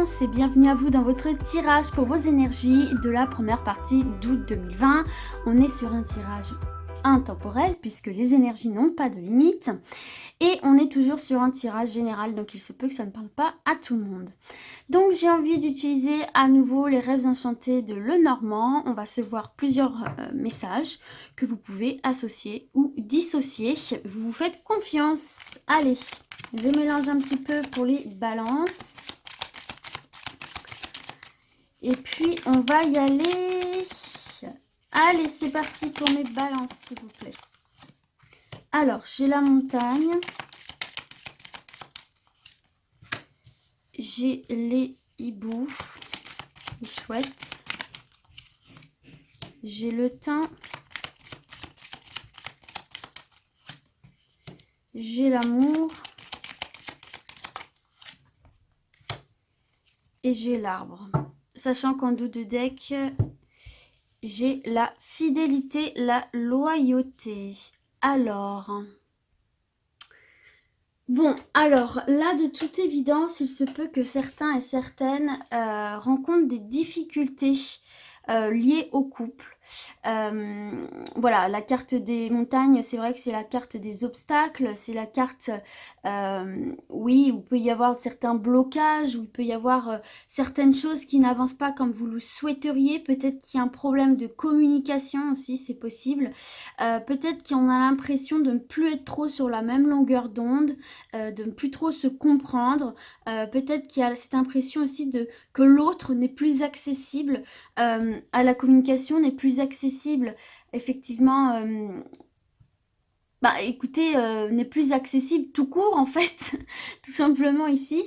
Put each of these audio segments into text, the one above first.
Balance et bienvenue à vous dans votre tirage pour vos énergies de la première partie d'août 2020. On est sur un tirage intemporel puisque les énergies n'ont pas de limite et on est toujours sur un tirage général, donc il se peut que ça ne parle pas à tout le monde. Donc j'ai envie d'utiliser à nouveau les rêves enchantés de Lenormand. On va se voir plusieurs messages que vous pouvez associer ou dissocier. Vous vous faites confiance. Allez, je mélange un petit peu pour les balances. Et puis on va y aller. Allez, c'est parti pour mes balances, s'il vous plaît. Alors, j'ai la montagne. J'ai les hiboux, les chouettes. J'ai le thym. J'ai l'amour. Et j'ai l'arbre. Sachant qu'en dos de deck, j'ai la fidélité, la loyauté. Alors... Bon, alors là, de toute évidence, il se peut que certains et certaines rencontrent des difficultés liées au couple. Voilà, la carte des montagnes, c'est vrai que c'est la carte des obstacles, c'est la carte, oui, où il peut y avoir certains blocages, où il peut y avoir certaines choses qui n'avancent pas comme vous le souhaiteriez. Peut-être qu'il y a un problème de communication aussi, c'est possible. Peut-être qu'on a l'impression de ne plus être trop sur la même longueur d'onde, de ne plus trop se comprendre. Peut-être qu'il y a cette impression aussi que l'autre n'est plus accessible à la communication, n'est plus accessible, effectivement, écoutez, n'est plus accessible tout court, en fait, tout simplement ici.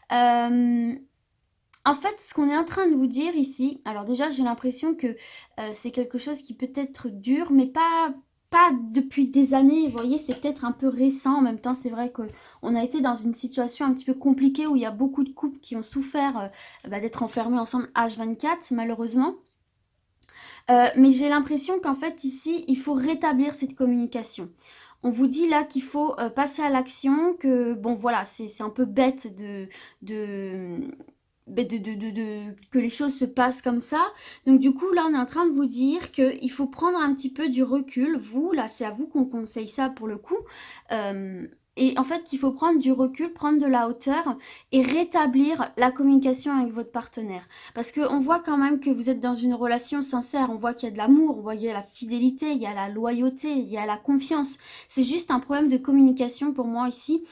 En fait, ce qu'on est en train de vous dire ici, alors déjà, j'ai l'impression que c'est quelque chose qui peut être dur, mais pas depuis des années, vous voyez, c'est peut-être un peu récent. En même temps, c'est vrai qu'on a été dans une situation un petit peu compliquée où il y a beaucoup de couples qui ont souffert d'être enfermés ensemble H24, malheureusement. Mais j'ai l'impression qu'en fait, ici, il faut rétablir cette communication. On vous dit là qu'il faut passer à l'action, que bon voilà, c'est un peu bête que les choses se passent comme ça. Donc du coup, là, on est en train de vous dire qu'il faut prendre un petit peu du recul. Vous, là, c'est à vous qu'on conseille ça pour le coup. Et en fait, qu'il faut prendre du recul, prendre de la hauteur et rétablir la communication avec votre partenaire. Parce qu'on voit quand même que vous êtes dans une relation sincère. On voit qu'il y a de l'amour, on voit qu'il y a la fidélité, il y a la loyauté, il y a la confiance. C'est juste un problème de communication pour moi ici.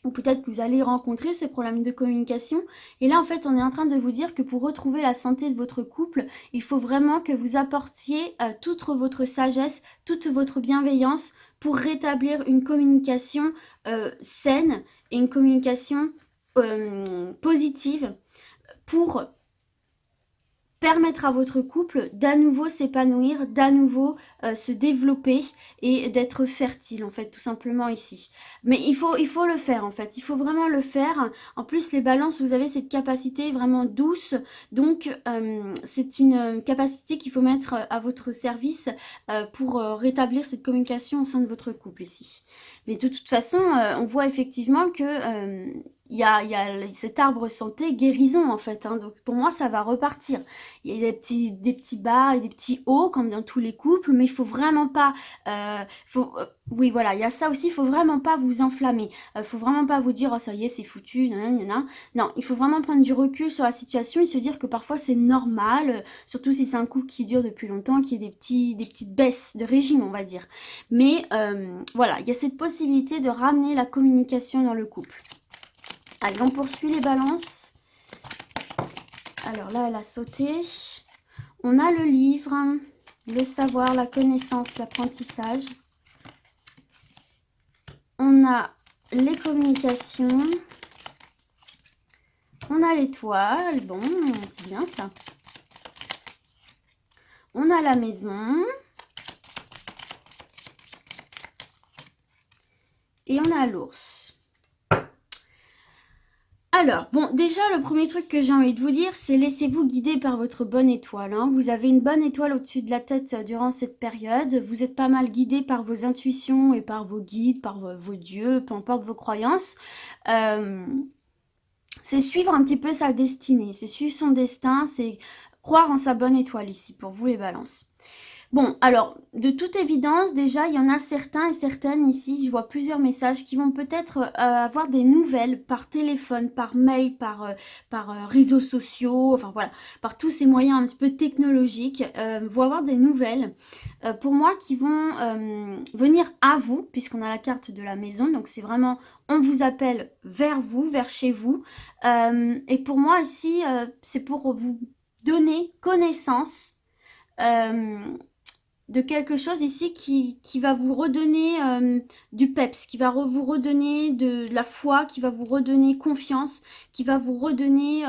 Ou peut-être que vous allez rencontrer ces problèmes de communication. Et là, en fait, on est en train de vous dire que pour retrouver la santé de votre couple, il faut vraiment que vous apportiez toute votre sagesse, toute votre bienveillance pour rétablir une communication saine et une communication positive pour permettre à votre couple d'à nouveau s'épanouir, d'à nouveau se développer et d'être fertile, en fait, tout simplement ici. Mais il faut le faire, en fait. Il faut vraiment le faire. En plus, les balances, vous avez cette capacité vraiment douce. Donc, c'est une capacité qu'il faut mettre à votre service pour rétablir cette communication au sein de votre couple ici. Mais de toute façon, on voit effectivement que... il y a cet arbre santé guérison en fait, hein. Donc pour moi ça va repartir. Il y a des petits bas et des petits hauts comme dans tous les couples, mais il faut vraiment pas oui voilà, il y a ça aussi, il faut vraiment pas vous enflammer, faut vraiment pas vous dire oh ça y est c'est foutu, nanana. Non, il faut vraiment prendre du recul sur la situation et se dire que parfois c'est normal, surtout si c'est un couple qui dure depuis longtemps, qu'il y ait des petites baisses de régime on va dire. Mais voilà, il y a cette possibilité de ramener la communication dans le couple. Allez, on poursuit les balances. Alors là, elle a sauté. On a le livre, le savoir, la connaissance, l'apprentissage. On a les communications. On a l'étoile. Bon, c'est bien ça. On a la maison. Et on a l'ours. Alors, bon, déjà, le premier truc que j'ai envie de vous dire, c'est laissez-vous guider par votre bonne étoile, hein. Vous avez une bonne étoile au-dessus de la tête durant cette période. Vous êtes pas mal guidé par vos intuitions et par vos guides, par vos dieux, peu importe vos croyances. c'est suivre un petit peu sa destinée, c'est suivre son destin, c'est croire en sa bonne étoile ici pour vous les balances. Bon, alors, de toute évidence, déjà, il y en a certains et certaines ici, je vois plusieurs messages qui vont peut-être avoir des nouvelles par téléphone, par mail, par réseaux sociaux, enfin voilà, par tous ces moyens un petit peu technologiques, vont avoir des nouvelles pour moi qui vont venir à vous, puisqu'on a la carte de la maison, donc c'est vraiment, on vous appelle vers vous, vers chez vous. Et pour moi ici, c'est pour vous donner connaissance. Euh, de quelque chose ici qui va vous redonner du peps, qui va vous redonner de la foi, qui va vous redonner confiance, qui va vous redonner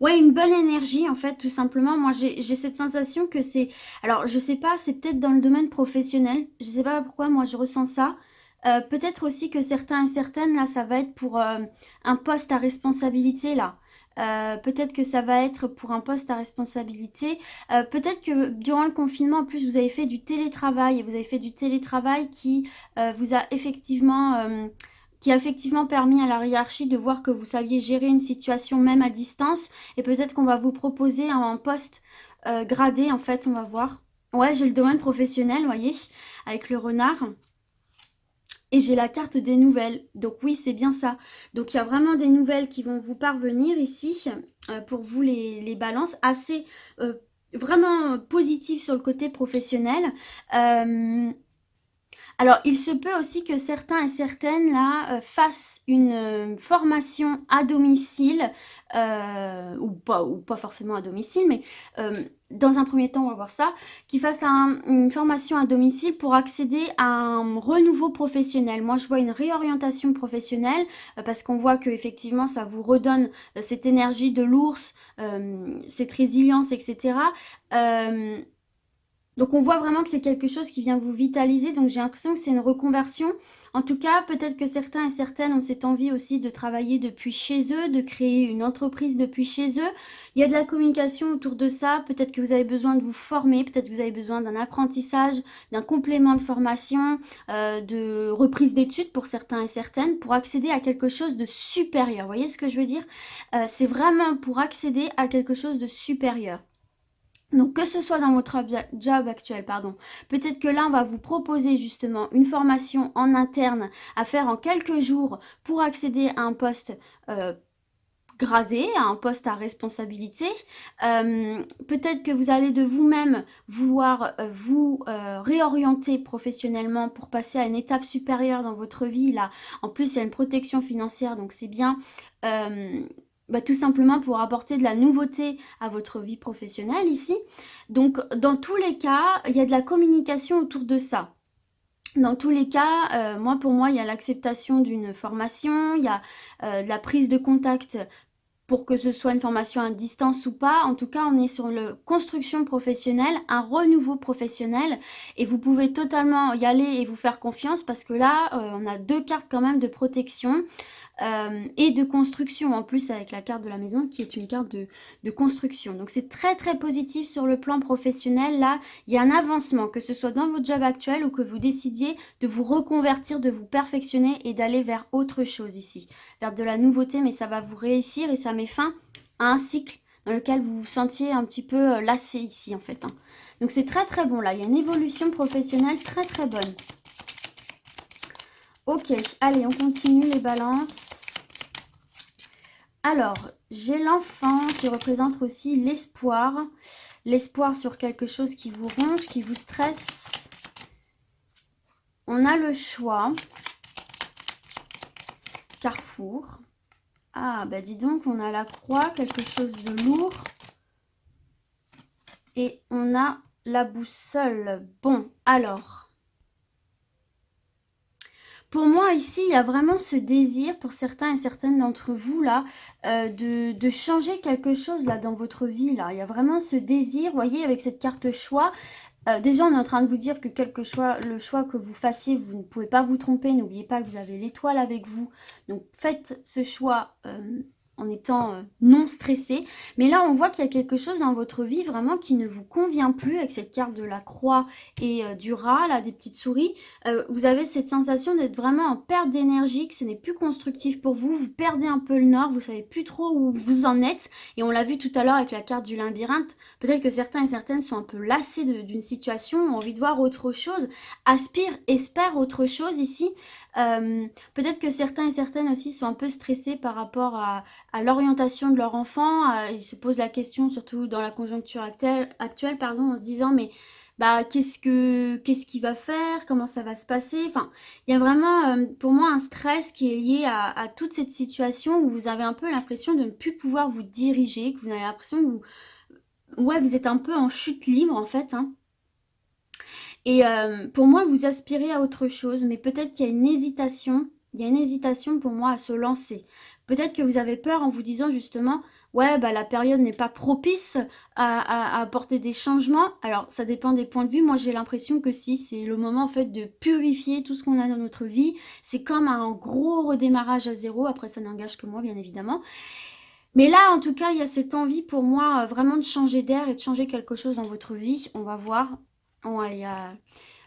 ouais, une bonne énergie en fait, tout simplement. Moi, j'ai cette sensation que c'est... Alors, je sais pas, c'est peut-être dans le domaine professionnel. Je sais pas pourquoi, moi, je ressens ça. Peut-être aussi que certains et certaines, là, ça va être pour un poste à responsabilité, là. Peut-être que ça va être pour un poste à responsabilité. Peut-être que durant le confinement, en plus, vous avez fait du télétravail et vous avez fait du télétravail vous a qui a effectivement permis à la hiérarchie de voir que vous saviez gérer une situation même à distance. Et peut-être qu'on va vous proposer un poste gradé, en fait, on va voir. Ouais, j'ai le domaine professionnel, vous voyez, avec le renard. Et j'ai la carte des nouvelles. Donc oui, c'est bien ça. Donc il y a vraiment des nouvelles qui vont vous parvenir ici, pour vous les balances, assez vraiment positives sur le côté professionnel. Alors, il se peut aussi que certains et certaines là fassent une formation à domicile, ou pas forcément à domicile, mais dans un premier temps, on va voir ça, qui fassent une formation à domicile pour accéder à un renouveau professionnel. Moi, je vois une réorientation professionnelle parce qu'on voit que effectivement, ça vous redonne cette énergie de l'ours, cette résilience, etc. Euh, donc on voit vraiment que c'est quelque chose qui vient vous vitaliser, donc j'ai l'impression que c'est une reconversion. En tout cas, peut-être que certains et certaines ont cette envie aussi de travailler depuis chez eux, de créer une entreprise depuis chez eux. Il y a de la communication autour de ça, peut-être que vous avez besoin de vous former, peut-être que vous avez besoin d'un apprentissage, d'un complément de formation, de reprise d'études pour certains et certaines, pour accéder à quelque chose de supérieur. Vous voyez ce que je veux dire? C'est vraiment pour accéder à quelque chose de supérieur. Donc que ce soit dans votre job actuel, pardon, peut-être que là on va vous proposer justement une formation en interne à faire en quelques jours pour accéder à un poste gradé, à un poste à responsabilité. Peut-être que vous allez de vous-même vouloir vous réorienter professionnellement pour passer à une étape supérieure dans votre vie. Là, en plus il y a une protection financière, donc c'est bien. Tout simplement pour apporter de la nouveauté à votre vie professionnelle ici. Donc, dans tous les cas, il y a de la communication autour de ça. Dans tous les cas, pour moi, il y a l'acceptation d'une formation, il y a de la prise de contact pour que ce soit une formation à distance ou pas. En tout cas, on est sur la construction professionnelle, un renouveau professionnel et vous pouvez totalement y aller et vous faire confiance parce que là, on a deux cartes quand même de protection. Et de construction en plus avec la carte de la maison qui est une carte de construction. Donc c'est très très positif sur le plan professionnel. Là, il y a un avancement, que ce soit dans votre job actuel ou que vous décidiez de vous reconvertir, de vous perfectionner et d'aller vers autre chose ici, vers de la nouveauté, mais ça va vous réussir et ça met fin à un cycle dans lequel vous vous sentiez un petit peu lassé ici en fait. Donc c'est très très bon là, il y a une évolution professionnelle très très bonne. Ok, allez, on continue les balances. Alors, j'ai l'enfant qui représente aussi l'espoir. L'espoir sur quelque chose qui vous ronge, qui vous stresse. On a le choix. Carrefour. Ah, bah dis donc, on a la croix, quelque chose de lourd. Et on a la boussole. Bon, alors... Pour moi, ici, il y a vraiment ce désir pour certains et certaines d'entre vous, là, de changer quelque chose, là, dans votre vie, là. Il y a vraiment ce désir, vous voyez, avec cette carte choix. Déjà, on est en train de vous dire que le choix que vous fassiez, vous ne pouvez pas vous tromper. N'oubliez pas que vous avez l'étoile avec vous. Donc, faites ce choix en étant non stressé. Mais là, on voit qu'il y a quelque chose dans votre vie vraiment qui ne vous convient plus avec cette carte de la croix et du rat, là, des petites souris. Vous avez cette sensation d'être vraiment en perte d'énergie, que ce n'est plus constructif pour vous. Vous perdez un peu le nord, vous savez plus trop où vous en êtes. Et on l'a vu tout à l'heure avec la carte du labyrinthe. Peut-être que certains et certaines sont un peu lassés d'une situation, ont envie de voir autre chose, aspirent, espèrent autre chose ici. Peut-être que certains et certaines aussi sont un peu stressés par rapport à l'orientation de leur enfant. Ils se posent la question, surtout dans la conjoncture actuelle pardon, en se disant mais bah, qu'est-ce qu'il va faire, comment ça va se passer. Enfin, il y a vraiment pour moi un stress qui est lié à toute cette situation où vous avez un peu l'impression de ne plus pouvoir vous diriger, que vous avez l'impression que vous êtes un peu en chute libre en fait, hein. Et pour moi, vous aspirez à autre chose, mais peut-être qu'il y a une hésitation. Il y a une hésitation pour moi à se lancer. Peut-être que vous avez peur en vous disant justement, ouais, bah la période n'est pas propice à apporter des changements. Alors, ça dépend des points de vue. Moi, j'ai l'impression que si, c'est le moment en fait de purifier tout ce qu'on a dans notre vie. C'est comme un gros redémarrage à zéro. Après, ça n'engage que moi, bien évidemment. Mais là, en tout cas, il y a cette envie pour moi vraiment de changer d'air et de changer quelque chose dans votre vie. On va voir. Ouais, il y a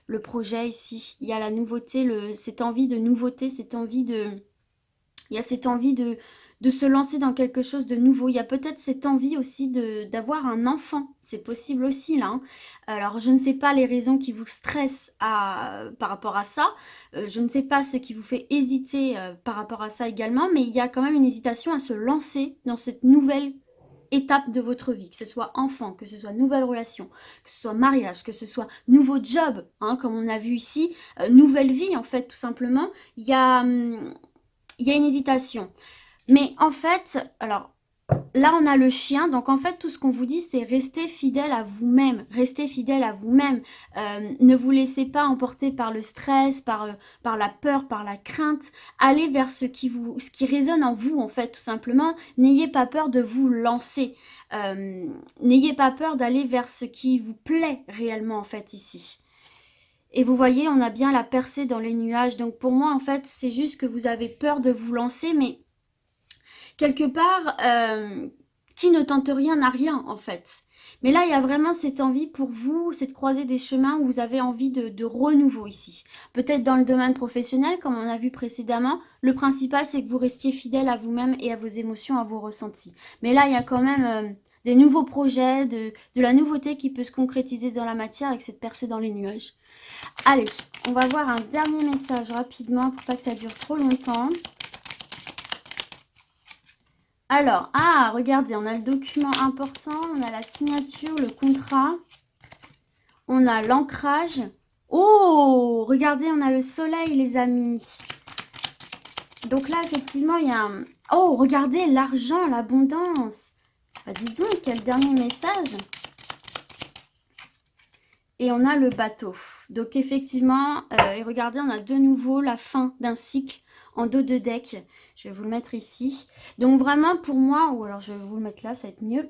le projet ici. Il y a la nouveauté, cette envie de nouveauté, cette envie de... Il y a cette envie de se lancer dans quelque chose de nouveau. Il y a peut-être cette envie aussi d'avoir un enfant. C'est possible aussi, là, hein. Alors, je ne sais pas les raisons qui vous stressent par rapport à ça. Je ne sais pas ce qui vous fait hésiter par rapport à ça également. Mais il y a quand même une hésitation à se lancer dans cette nouvelle étape de votre vie, que ce soit enfant, que ce soit nouvelle relation, que ce soit mariage, que ce soit nouveau job, hein, comme on a vu ici, nouvelle vie en fait tout simplement, il y a une hésitation. Mais en fait, alors là on a le chien, donc en fait tout ce qu'on vous dit c'est rester fidèle à vous-même, restez fidèle à vous-même, ne vous laissez pas emporter par le stress, par la peur, par la crainte, allez vers ce qui résonne en vous en fait tout simplement, n'ayez pas peur de vous lancer, n'ayez pas peur d'aller vers ce qui vous plaît réellement en fait ici. Et vous voyez, on a bien la percée dans les nuages, donc pour moi en fait c'est juste que vous avez peur de vous lancer, mais quelque part, qui ne tente rien n'a rien en fait. Mais là, il y a vraiment cette envie pour vous, cette croisée des chemins où vous avez envie de renouveau ici. Peut-être dans le domaine professionnel, comme on a vu précédemment. Le principal, c'est que vous restiez fidèle à vous-même et à vos émotions, à vos ressentis. Mais là, il y a quand même des nouveaux projets, de la nouveauté qui peut se concrétiser dans la matière avec cette percée dans les nuages. Allez, on va voir un dernier message rapidement pour pas que ça dure trop longtemps. Alors, regardez, on a le document important, on a la signature, le contrat, on a l'ancrage. Oh, regardez, on a le soleil, les amis. Donc là, effectivement, il y a un... Oh, regardez, l'argent, l'abondance. Bah, dis donc, quel dernier message. Et on a le bateau. Donc effectivement, et regardez, on a de nouveau la fin d'un cycle en dos de deck. Je vais vous le mettre ici. Donc vraiment pour moi, ou alors je vais vous le mettre là, ça va être mieux.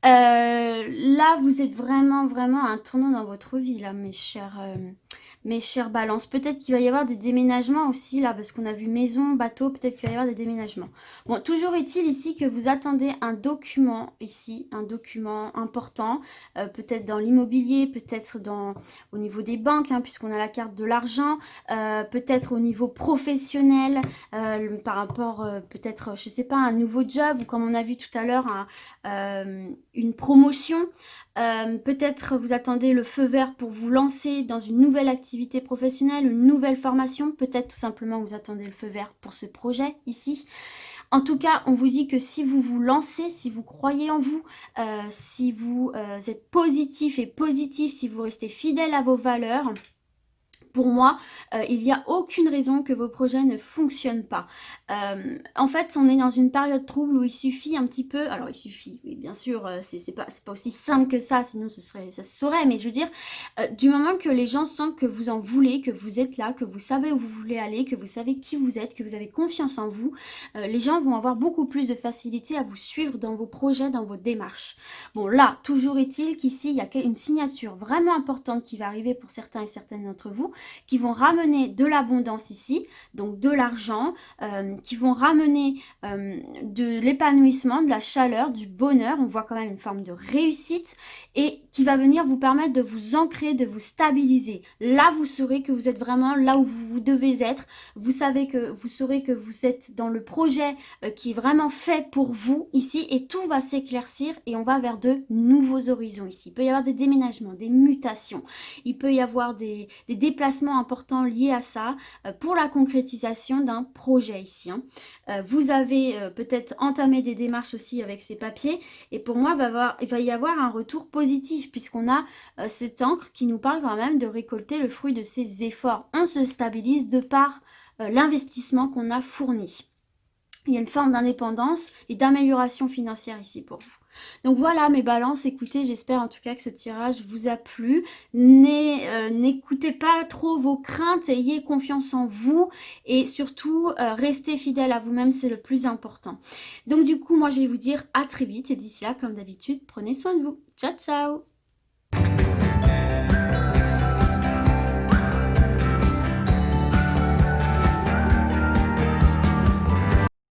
Là, vous êtes vraiment à un tournant dans votre vie, là, mes chères balances. Peut-être qu'il va y avoir des déménagements aussi, là, parce qu'on a vu maison, bateau, peut-être qu'il va y avoir des déménagements. Bon, toujours est-il ici que vous attendez un document, ici, un document important, peut-être dans l'immobilier, peut-être au niveau des banques, hein, puisqu'on a la carte de l'argent, peut-être au niveau professionnel, par rapport, peut-être, je sais pas, un nouveau job, ou comme on a vu tout à l'heure, une promotion, peut-être vous attendez le feu vert pour vous lancer dans une nouvelle activité professionnelle, une nouvelle formation, peut-être tout simplement vous attendez le feu vert pour ce projet ici. En tout cas, on vous dit que si vous vous lancez, si vous croyez en vous, si vous êtes positif et positif, si vous restez fidèle à vos valeurs, pour moi, il n'y a aucune raison que vos projets ne fonctionnent pas. En fait, on est dans une période trouble où il suffit un petit peu... Alors, il suffit, oui, bien sûr, c'est pas aussi simple que ça, sinon ça se saurait. Mais je veux dire, du moment que les gens sentent que vous en voulez, que vous êtes là, que vous savez où vous voulez aller, que vous savez qui vous êtes, que vous avez confiance en vous, les gens vont avoir beaucoup plus de facilité à vous suivre dans vos projets, dans vos démarches. Bon, là, toujours est-il qu'ici, il y a une signature vraiment importante qui va arriver pour certains et certaines d'entre vous. qui vont ramener de l'abondance ici, donc de l'argent, qui vont ramener de l'épanouissement, de la chaleur, du bonheur. On voit quand même une forme de réussite et qui va venir vous permettre de vous ancrer, de vous stabiliser. Là, vous saurez que vous êtes vraiment là où vous devez être. Vous saurez que vous êtes dans le projet qui est vraiment fait pour vous ici et tout va s'éclaircir et on va vers de nouveaux horizons ici. Il peut y avoir des déménagements, des mutations, il peut y avoir des déplacements importants liés à ça pour la concrétisation d'un projet ici. Hein. Vous avez peut-être entamé des démarches aussi avec ces papiers et pour moi il va y avoir un retour positif puisqu'on a cette encre qui nous parle quand même de récolter le fruit de ses efforts. On se stabilise de par l'investissement qu'on a fourni. Il y a une forme d'indépendance et d'amélioration financière ici pour vous. Donc voilà mes balances, écoutez, j'espère en tout cas que ce tirage vous a plu. N'écoutez pas trop vos craintes, ayez confiance en vous et surtout restez fidèle à vous-même, c'est le plus important. Donc du coup, moi je vais vous dire à très vite et d'ici là, comme d'habitude, prenez soin de vous. Ciao, ciao!